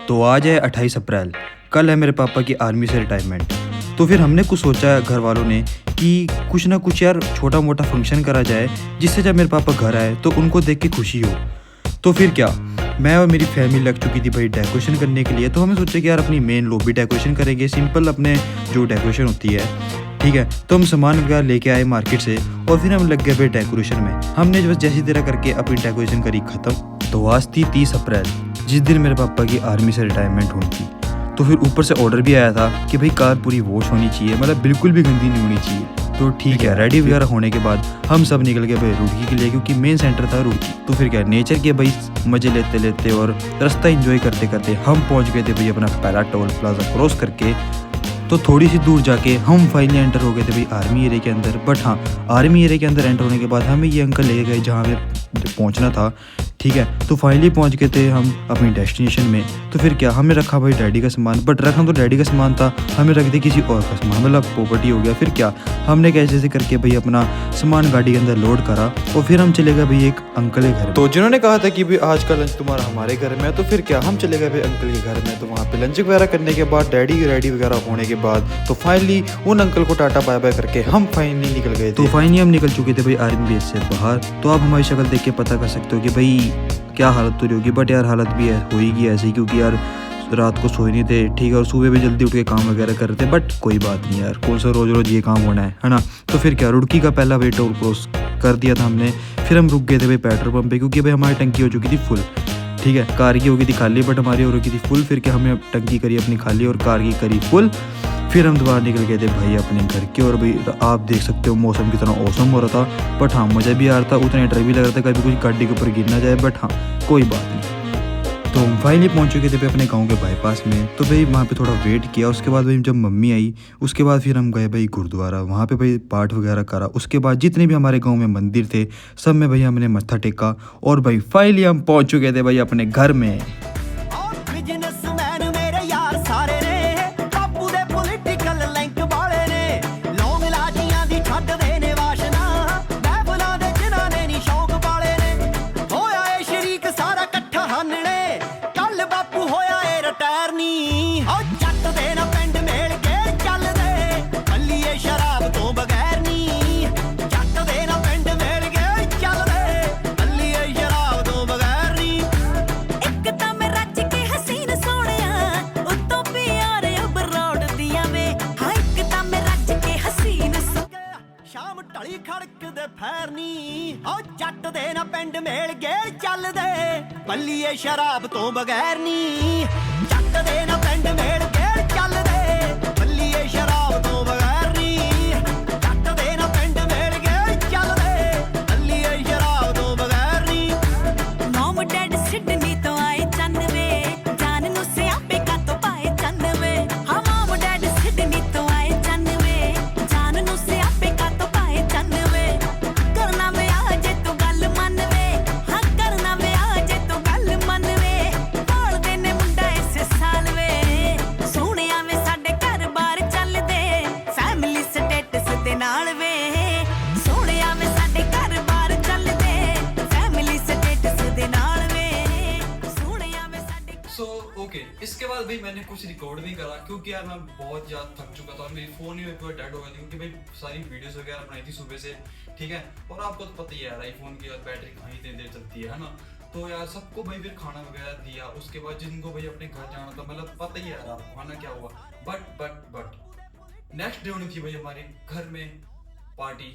तो आज है 28 अप्रैल, कल है मेरे पापा की आर्मी से रिटायरमेंट। तो फिर हमने कुछ सोचा घर वालों ने कि कुछ ना कुछ यार छोटा मोटा फंक्शन करा जाए, जिससे जब मेरे पापा घर आए तो उनको देख के खुशी हो। तो फिर क्या, मैं और मेरी फैमिली लग चुकी थी भाई डेकोरेशन करने के लिए। तो हमें सोचा कि यार अपनी मेन लॉबी डेकोरेशन करेंगे, सिंपल अपने जो डेकोरेशन होती है, ठीक है। तो हम सामान वगैरह लेके आए मार्केट से और फिर हम लग गए भाई डेकोरेशन में। हमने बस जैसी तरह करके अपनी डेकोरेशन करी ख़त्म। तो आज थी 30 अप्रैल, जिस दिन मेरे पापा की आर्मी से रिटायरमेंट हुई थी। तो फिर ऊपर से ऑर्डर भी आया था कि भाई कार पूरी वॉश होनी चाहिए, मतलब बिल्कुल भी गंदी नहीं होनी चाहिए। तो ठीक है, रेडी वगैरह होने के बाद हम सब निकल गए भाई रुड़की के लिए, क्योंकि मेन सेंटर था रुड़की। तो फिर क्या, नेचर के भाई मज़े लेते लेते और रास्ता एंजॉय करते करते हम पहुंच गए थे भाई अपना पहला टोल प्लाजा क्रॉस करके। तो थोड़ी सी दूर जाके हम फाइनली एंटर हो गए थे भाई आर्मी एरिया के अंदर। बट हाँ, आर्मी एरिया के अंदर एंटर होने के बाद हमें ये अंकल ले गए जहाँ हमें पहुँचना था, ठीक है। तो फाइनली पहुंच गए थे हम अपनी डेस्टिनेशन में। तो फिर क्या, हमने रखा भाई डैडी का सामान, बट रखा तो डैडी का सामान था, हमें रख दिया किसी और का सामान, मतलब प्रॉपर्टी हो गया। फिर क्या, हमने कैसे से करके भाई अपना सामान गाड़ी के अंदर लोड करा और फिर हम चले गए भाई एक अंकल के घर। तो जिन्होंने कहा था कि भाई आज का लंच तुम्हारा हमारे घर में है। तो फिर क्या, हम चले गए भाई अंकल के घर में। तो वहाँ पे लंच वगैरह करने के बाद, डैडी रेडी वगैरह होने के बाद, तो फाइनली उन अंकल को टाटा बाय बाय करके हम फाइनली निकल गए थे। तो फाइनली हम निकल चुके थे भाई आर्मी बेस से बाहर। तो आप हमारी शक्ल देख के पता कर सकते हो कि भाई क्या हालत तो होगी। बट यार हालत भी होगी ऐसी, क्योंकि यार रात को सोए नहीं थे, ठीक है, और सुबह भी जल्दी उठ के काम वगैरह कर रहे थे। बट कोई बात नहीं यार, कौन सा रोज़ रोज़ ये काम होना है ना। तो फिर क्या, रुड़की का पहला भाई टोल क्रॉस कर दिया था हमने। फिर हम रुक गए थे भाई पेट्रोल पंप पे, क्योंकि भाई हमारी टंकी हो चुकी थी फुल, ठीक है। कार की हो गई थी खाली, बट हमारी हो रखी थी फुल। फिर क्या, हमने टंकी करी अपनी खाली और कार की करी फुल। फिर हम दोबारा निकल गए थे भाई अपने घर के। और भाई आप देख सकते हो मौसम कितना औसम हो रहा था। बट हाँ, मज़ा भी आ रहा था, उतना डर भी लग रहा था कभी कुछ गाड़ी के ऊपर गिर ना जाए। बट हाँ, कोई बात नहीं। तो हम फाइनली पहुंच चुके थे भाई अपने गांव के बाईपास में। तो भाई वहाँ पे थोड़ा वेट किया। उसके बाद भाई जब मम्मी आई, उसके बाद फिर हम गए भाई गुरुद्वारा, वहाँ पे भाई पाठ वगैरह करा। उसके बाद जितने भी हमारे गांव में मंदिर थे सब में भाई हमने मत्था टेका। और भाई फाइनली हम पहुँच चुके थे भाई अपने घर में। जट दे ना पिंड मेल गेल चलदे बल्लीए शराब तो बगैर नी। जट दे ना पिंड मेल गेल चलदे बल्लीए शराब तो बगैर नी। जट दे ना पिंड मेल गेल चलदे बल्लीए शराब तो बगैर नी। मॉम डैड सिडनी तो आए चंदवे, जान नु सियापे का तो पाए चंदवे। हाँ मॉम डैड सिडनी तो आए चंदवे, जान नु सियापे का तो पाए चंदवे। करना में आजे तो गल मनवे, हाँ करना में आजे तो गल मनवे। बोल देने मुंडा इस साल वे, सोहणिया में साडे घर बार चलदे फैमिली स्टेटस दे नाल वे। सोहणिया में साडे घर बार चलदे फैमिली स्टेटस दे नाल वे। सोहणिया में साडे ओके, इसके बाद भाई मैंने कुछ रिकॉर्ड नहीं करा, क्योंकि यार मैं बहुत ज़्यादा थक चुका था। मेरी फ़ोन ही एक बार डेड हो गई थी, क्योंकि भाई सारी वीडियोस वगैरह बनाई थी सुबह से, ठीक है। और आपको तो पता ही है यार, आईफोन की बैटरी कहाँ इतनी देर चलती है ना। तो यार सबको भाई फिर खाना वगैरह दिया। उसके बाद जिनको भाई अपने घर जाना था, मतलब पता ही है यार आपको खाना क्या हुआ। बट नेक्स्ट डे होनी थी भाई हमारे घर में पार्टी।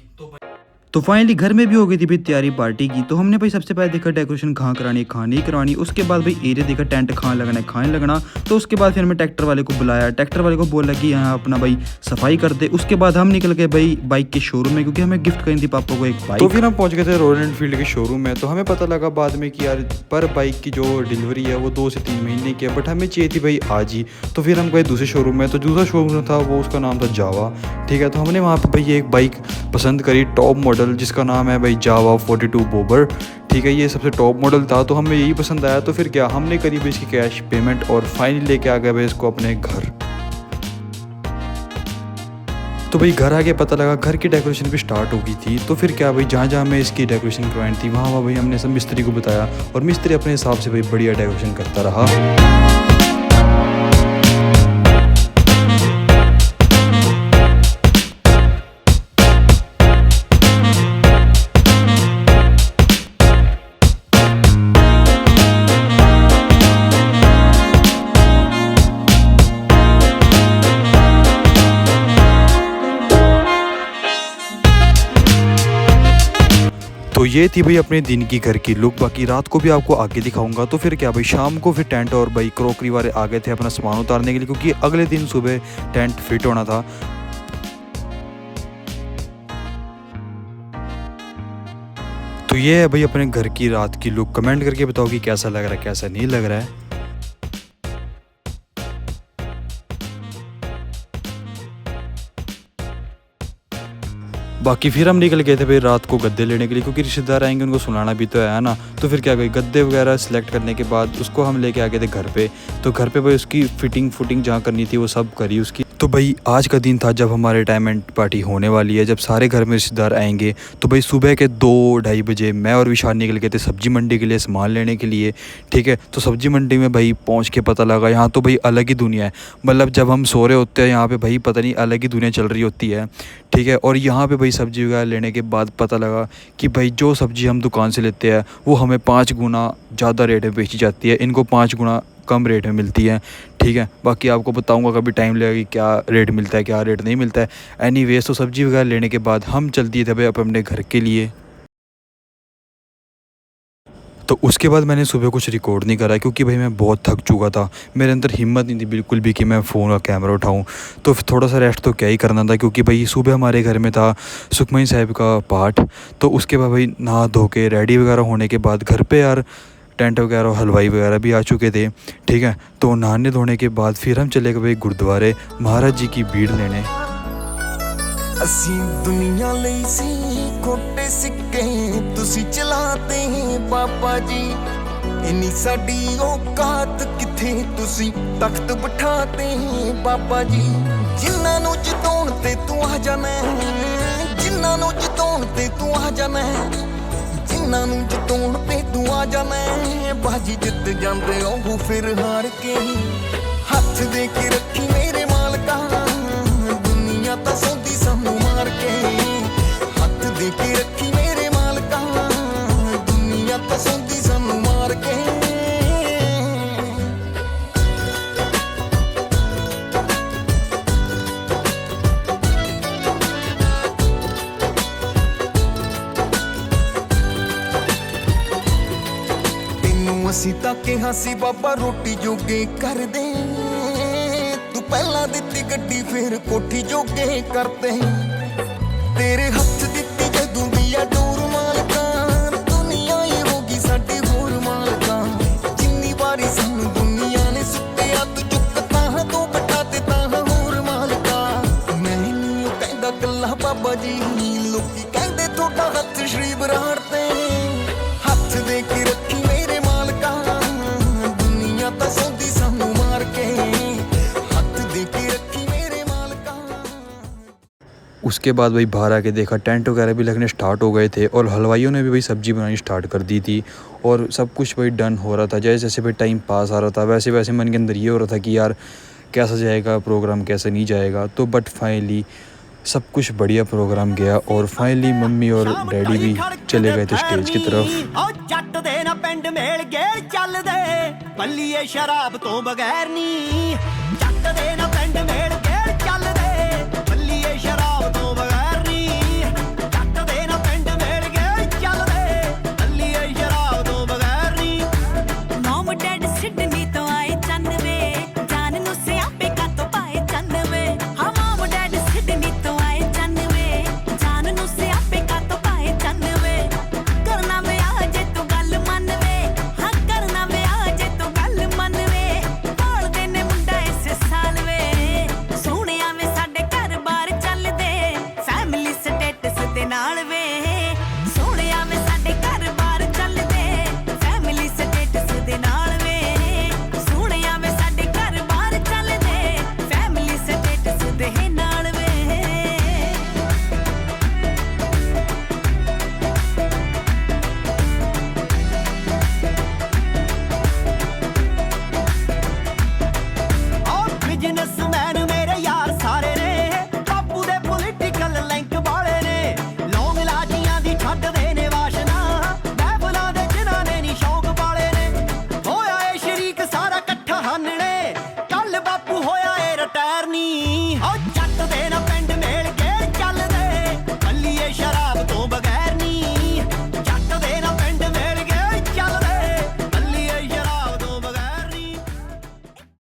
तो फाइनली घर में भी हो गई थी भाई तैयारी पार्टी की। तो हमने भाई सबसे पहले देखा डेकोरेशन कहाँ करानी, कहाँ नहीं करानी। उसके बाद भाई एरिया देखा, टेंट कहाँ लगना है, कहाँ नहीं लगना। तो उसके बाद फिर हमें ट्रैक्टर वाले को बुलाया, ट्रैक्टर वाले को बोला कि यहाँ अपना भाई सफाई कर दे। उसके बाद हम निकल गए भाई बाइक के शोरूम में, क्योंकि हमें गिफ्ट करनी थी पापा को एक बाइक। तो फिर हम पहुँच गए थे रॉयल एनफील्ड के शोरूम में। तो हमें पता लगा बाद में कि यार पर बाइक की जो डिलीवरी है वो 2 से 3 महीने की है, बट हमें चाहिए थी भाई आज ही। तो फिर हम गए दूसरे शोरूम में। तो दूसरा शोरूम था वो, उसका नाम था जावा, ठीक है। तो हमने वहाँ पर भाई एक बाइक पसंद करी, टॉप मॉडल, जिसका नाम है भाई जावा 42 बॉबर, ठीक है। ये सबसे टॉप मॉडल था, तो हमें यही पसंद आया। तो फिर क्या, हमने करी भाई इसकी कैश पेमेंट और फाइनली लेके आ गए भाई इसको अपने घर। तो भाई घर आके पता लगा घर की डेकोरेशन भी स्टार्ट हो गई थी। तो फिर क्या भाई, जहाँ जहाँ मैं इसकी डेकोरेशन करवानी थी वहाँ भाई हमने सब मिस्त्री को बताया और मिस्त्री अपने हिसाब से भाई बढ़िया डेकोरेशन करता रहा। ये थी भाई अपने दिन की घर की लुक। बाकी रात को भी आपको आगे दिखाऊंगा। तो फिर क्या भाई, शाम को फिर टेंट और भाई क्रॉकरी वाले आ गए थे अपना सामान उतारने के लिए, क्योंकि अगले दिन सुबह टेंट फिट होना था। तो ये है भाई अपने घर की रात की लुक। कमेंट करके बताओ कि कैसा लग रहा है, कैसा नहीं लग रहा है। बाकी फिर हम निकल गए थे भाई रात को गद्दे लेने के लिए, क्योंकि रिश्तेदार आएंगे, उनको सुनाना भी तो है ना। तो फिर क्या गई, गद्दे वगैरह सेलेक्ट करने के बाद उसको हम लेके आ गए थे घर पे। तो घर पे भाई उसकी फिटिंग जहाँ करनी थी वो सब करी उसकी। तो भाई आज का दिन था जब हमारे रिटायरमेंट पार्टी होने वाली है, जब सारे घर में रिश्तेदार आएंगे। तो भाई सुबह के 2-2:30 बजे मैं और विशाल निकल गए थे सब्जी मंडी के लिए सामान लेने के लिए, ठीक है। तो सब्जी मंडी में भाई पहुंच के पता लगा यहाँ तो भाई अलग ही दुनिया है। मतलब जब हम सो रहे होते हैं यहाँ पे भाई पता नहीं अलग ही दुनिया चल रही होती है, ठीक है। और यहाँ पे भाई सब्जी वगैरह लेने के बाद पता लगा कि भाई जो सब्जी हम दुकान से लेते हैं वो हमें 5 गुना ज़्यादा रेट में बेची जाती है, इनको 5 गुना कम रेट में मिलती है, ठीक है। बाकी आपको बताऊंगा कभी टाइम लगेगा कि क्या रेट मिलता है क्या रेट नहीं मिलता है। एनीवेज तो सब्जी वगैरह लेने के बाद हम चल दिए थे भाई अपने घर के लिए। तो उसके बाद मैंने सुबह कुछ रिकॉर्ड नहीं करा, क्योंकि भाई मैं बहुत थक चुका था। मेरे अंदर हिम्मत नहीं थी बिल्कुल भी कि मैं फ़ोन का कैमरा उठाऊं। तो थोड़ा सा रेस्ट तो क्या ही करना था, क्योंकि भाई सुबह हमारे घर में था सुखमनी साहिब का पाठ। तो उसके बाद भाई नहा धो के रेडी वगैरह होने के बाद घर पे यार टेंट वगैरह हलवाई वगैरह भी आ चुके थे, ठीक है। तो नहाने धोने के बाद फिर हम चले गए भाई गुरुद्वारे महाराज जी की भीड़ लेने। ਅਸੀਂ ਦੁਨੀਆ ਲਈ ਸੀ ਖੋਟੇ ਸਿੱਕੇ ਤੁਸੀਂ ਚਲਾਤੇ ਬਾਬਾ ਜੀ ਇੰਨੀ ਸਾਡੀ ਔਕਾਤ ਕਿੱਥੇ ਤੁਸੀਂ ਤਖਤ ਬਿਠਾਤੇ ਬਾਬਾ ਜੀ ਜਿਨ੍ਹਾਂ ਨੂੰ ਜਿਤਾਉਣ ਤੇ ਤੂੰ ਆ ਜਾਣਾ ਜਿਨ੍ਹਾਂ ਨੂੰ ਜਿਤਾਉਣ ਤੇ ਤੂੰ ਆ ਜਾਣਾ ਜਿਨ੍ਹਾਂ ਨੂੰ ਜਿਤਾਉਣ ਤੇ ਤੂੰ ਆ ਜਾਣਾ ਬਾਜੀ ਜਿੱਤ ਜਾਂਦੇ ਉਹ ਫਿਰ ਹਾਰ ਕੇ ਹੱਥ ਦੇ ਕੇ ਰੱਖੀ ਮੇਰੇ ਮਾਲਕਾ ਦੁਨੀਆ ਤਾਂ ਸੌਂਦੀ ਸਾਨੂੰ ਮਾਰ ਕੇ ਹੱਥ ਦੇ ਕੇ ਰੱਖੀ ਮੇਰੇ ਮਾਲਕਾ ਦੁਨੀਆ ਤਾਂ ਸੌਂਦੀ ਸਾਨੂੰ ਮਾਰ ਕੇ ਤੈਨੂੰ ਅਸੀਂ ਤਾਂ ਕਿਹਾ ਸੀ ਬਾਬਾ ਰੋਟੀ ਜੋਗੇ ਕਰ ਦੇ ਪਹਿਲਾਂ ਦਿੱਤੀ ਗੱਡੀ ਫੇਰ ਕੋਠੀ ਜੋਗੇ ਕਰਤੇ ਤੇਰੇ ਹੱਥ ਦਿੱਤੀ ਜਦੋਂ ਦੀ ਆ ਡੋਰ ਮਾਲਕਾ ਦੁਨੀਆ ਹੀ ਹੋ ਗਈ ਸਾਡੇ ਹੋਰ ਮਾਲਕਾ ਜਿੰਨੀ ਵਾਰੀ ਸਾਨੂੰ ਦੁਨੀਆ ਨੇ ਸੁੱਟਿਆ ਤੂੰ ਚੁੱਕਤਾ ਤੂੰ ਬਟਾ ਤੇ ਤਾਂ ਹੋਰ ਮਾਲਕਾ ਮੈਂ ਨਹੀਂ ਕਹਿੰਦਾ ਕੱਲਾ ਬਾਬਾ ਜੀ ਲੋਕੀ ਕਹਿੰਦੇ ਤੁਹਾਡਾ ਹੱਥ ਸ਼੍ਰੀ ਬਰਾੜ ਤੇ ਹੱਥ ਦੇ ਕੇ ਰੱਖੀ ਮੇਰੇ ਮਾਲਕਾ ਦੁਨੀਆ ਤਾਂ ਸੌਂਦੀ ਸਾਨੂੰ ਮਾਰ ਕੇ उसके बाद भाई बाहर आके देखा टेंट वगैरह भी लगने स्टार्ट हो गए थे, और हलवाइयों ने भी भाई सब्ज़ी बनानी स्टार्ट कर दी थी, और सब कुछ भाई डन हो रहा था। जैसे जैसे भाई टाइम पास आ रहा था वैसे वैसे मन के अंदर ये हो रहा था कि यार कैसा जाएगा प्रोग्राम, कैसे नहीं जाएगा। तो बट फाइनली सब कुछ बढ़िया प्रोग्राम गया, और फाइनली मम्मी और डैडी भी चले गए थे स्टेज की तरफ। जट दे ना पिंड मेल गेल चल दे बल्लीए शराब तो बगैर नी जट दे ना पिंड मेल